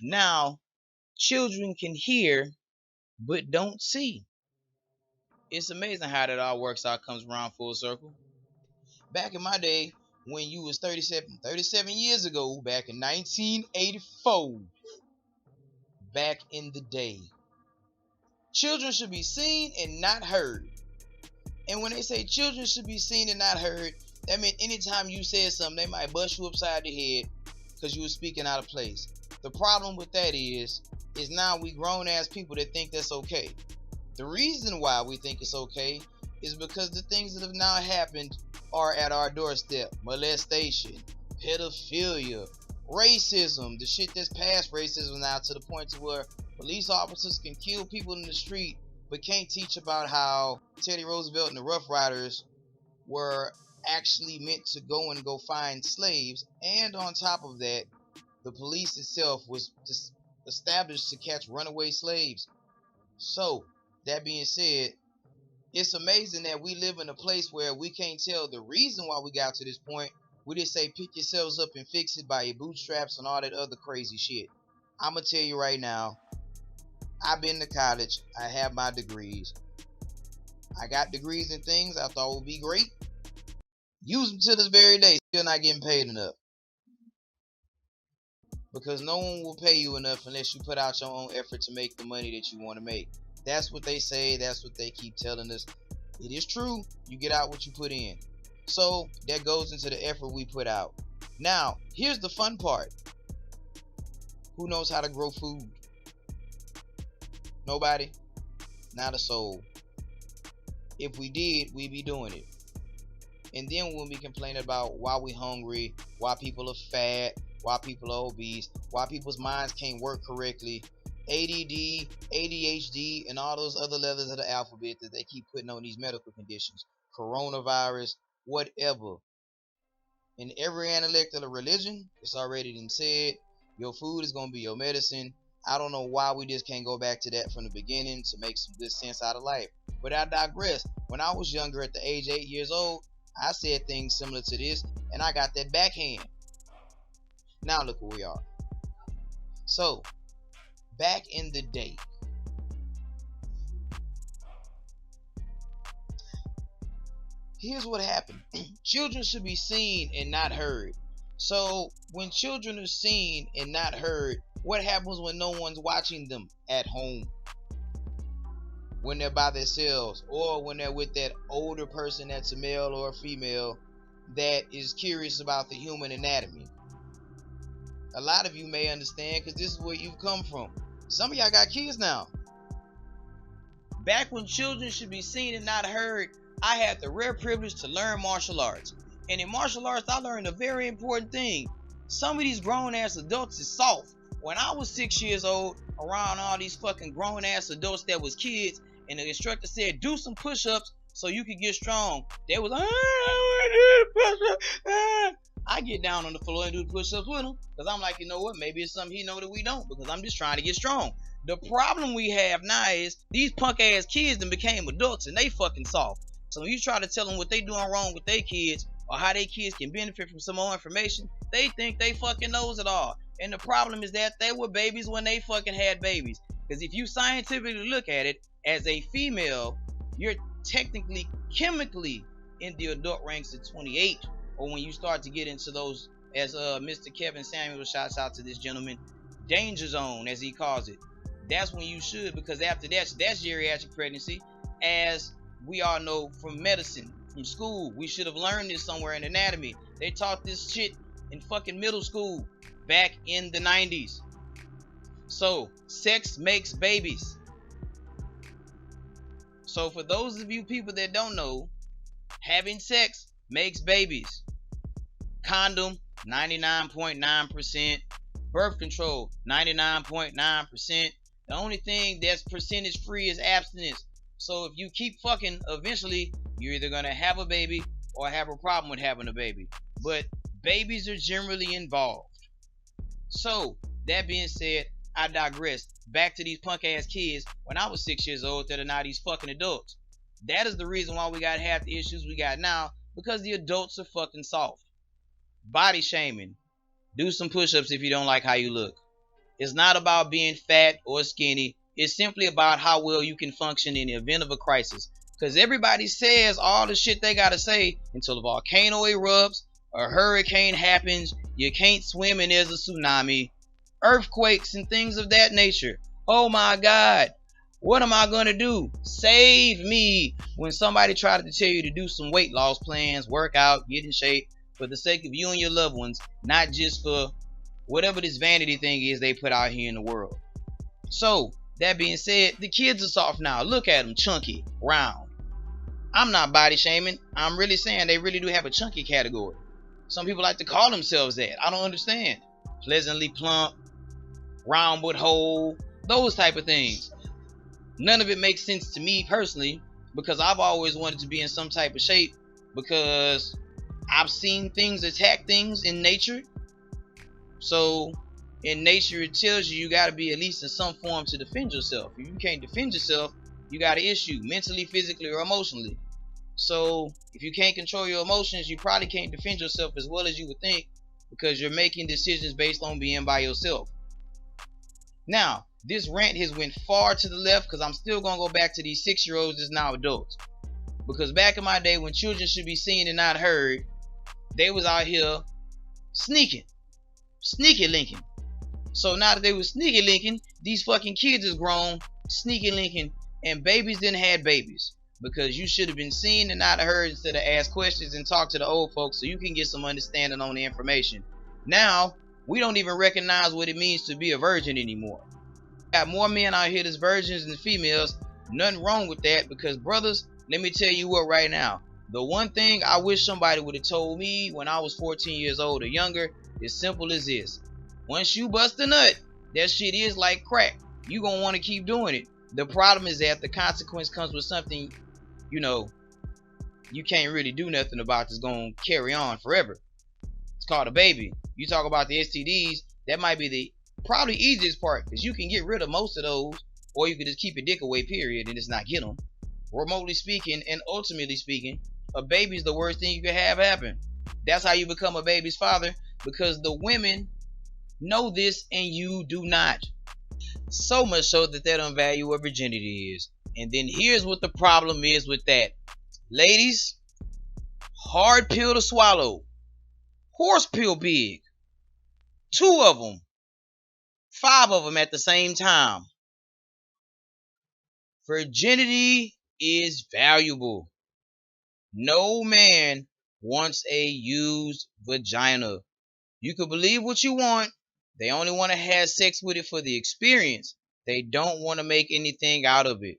Now, children can hear but don't see. It's amazing how that all works out, comes around full circle. Back in my day, when you was 37 years ago, back in 1984, back in the day, children should be seen and not heard. And when they say children should be seen and not heard, that means anytime you said something, they might bust you upside the head because you were speaking out of place. The problem with that is now we grown ass people that think that's okay. The reason why we think it's okay is because the things that have now happened are at our doorstep. Molestation, pedophilia, racism, the shit that's past racism now to the point to where police officers can kill people in the street but can't teach about how Teddy Roosevelt and the Rough Riders were actually meant to go find slaves, and on top of that, the police itself was established to catch runaway slaves. So, that being said, it's amazing that we live in a place where we can't tell the reason why we got to this point. We just say pick yourselves up and fix it by your bootstraps and all that other crazy shit. I'm going to tell you right now, I've been to college. I have my degrees. I got degrees in things I thought would be great. Use them to this very day. Still not getting paid enough. Because no one will pay you enough unless you put out your own effort to make the money that you want to make. That's what they say. That's what they keep telling us. It is true. You get out what you put in. So that goes into the effort we put out. Now, here's the fun part. Who knows how to grow food? Nobody? Not a soul. If we did, we'd be doing it. And then when we complain about why we hungry, why people are fat, why people are obese, why people's minds can't work correctly, ADD, ADHD, and all those other letters of the alphabet that they keep putting on these medical conditions, coronavirus, whatever. In every analect of the religion, it's already been said, your food is going to be your medicine. I don't know why we just can't go back to that from the beginning to make some good sense out of life. But I digress. When I was younger, at the age of 8 years old, I said things similar to this, and I got that backhand. Now look where we are. So, back in the day, here's what happened. Children should be seen and not heard. So, when children are seen and not heard, what happens when no one's watching them at home? When they're by themselves, or when they're with that older person that's a male or a female that is curious about the human anatomy. A lot of you may understand because this is where you've come from. Some of y'all got kids now. Back when children should be seen and not heard, I had the rare privilege to learn martial arts. And in martial arts, I learned a very important thing. Some of these grown ass adults is soft. When I was 6 years old, around all these fucking grown ass adults that was kids, and the instructor said, do some push-ups so you can get strong. They was like, I get down on the floor and do the push-ups with them. Because I'm like, you know what? Maybe it's something he know that we don't. Because I'm just trying to get strong. The problem we have now is these punk ass kids then became adults and they fucking soft. So when you try to tell them what they doing wrong with their kids or how their kids can benefit from some more information, they think they fucking knows it all. And the problem is that they were babies when they fucking had babies. Because if you scientifically look at it, as a female, you're technically chemically in the adult ranks at 28, or when you start to get into those, as Mr. Kevin Samuel shouts out to this gentleman, danger zone as he calls it. That's when you should, because after that's geriatric pregnancy. As we all know from medicine, from school, we should have learned this somewhere in anatomy. They taught this shit in fucking middle school back in the 90s. So, sex makes babies. So for those of you people that don't know, having sex makes babies. Condom, 99.9%. Birth control, 99.9%. The only thing that's percentage free is abstinence. So if you keep fucking, eventually you're either going to have a baby or have a problem with having a baby. But babies are generally involved. So that being said, I digress. Back to these punk ass kids when I was 6 years old that are now these fucking adults. That is the reason why we got half the issues we got now, because the adults are fucking soft. Body shaming. Do some push-ups if you don't like how you look. It's not about being fat or skinny. It's simply about how well you can function in the event of a crisis. Because everybody says all the shit they gotta say until a volcano erupts, a hurricane happens, you can't swim and there's a tsunami, earthquakes and things of that nature. Oh my God, what am I gonna do? Save me. When somebody tried to tell you to do some weight loss plans, work out, get in shape for the sake of you and your loved ones, not just for whatever this vanity thing is they put out here in the world. So, that being said, the kids are soft now. Look at them, chunky, round. I'm not body shaming. I'm really saying they really do have a chunky category. Some people like to call themselves that. I don't understand. Pleasantly plump, round but whole, those type of things. None of it makes sense to me personally, because I've always wanted to be in some type of shape, because I've seen things attack things in nature. So in nature, it tells you got to be at least in some form to defend yourself. If you can't defend yourself, you got an issue mentally, physically, or emotionally. So if you can't control your emotions, you probably can't defend yourself as well as you would think, because you're making decisions based on being by yourself. Now, this rant has went far to the left, because I'm still going to go back to these 6-year-olds that's now adults. Because back in my day, when children should be seen and not heard, they was out here sneaky linking. So now that they was sneaky linking, these fucking kids is grown, sneaky linking, and babies didn't have babies. Because you should have been seen and not heard instead of ask questions and talk to the old folks so you can get some understanding on the information. Now, we don't even recognize what it means to be a virgin anymore. Got more men out here that's virgins than females. Nothing wrong with that, because brothers, let me tell you what right now. The one thing I wish somebody would have told me when I was 14 years old or younger is simple as this. Once you bust a nut, that shit is like crack. You gonna want to keep doing it. The problem is that the consequence comes with something, you can't really do nothing about. That's gonna carry on forever. It's called a baby. You talk about the STDs, that might be the probably easiest part, because you can get rid of most of those, or you can just keep your dick away, period, and just not get them. Remotely speaking and ultimately speaking, a baby's the worst thing you can have happen. That's how you become a baby's father, because the women know this and you do not. So much so that they don't value what virginity is. And then here's what the problem is with that. Ladies, hard pill to swallow. Horse pill big. 2 of them. 5 of them at the same time. Virginity is valuable. No man wants a used vagina. You can believe what you want. They only want to have sex with it for the experience. They don't want to make anything out of it.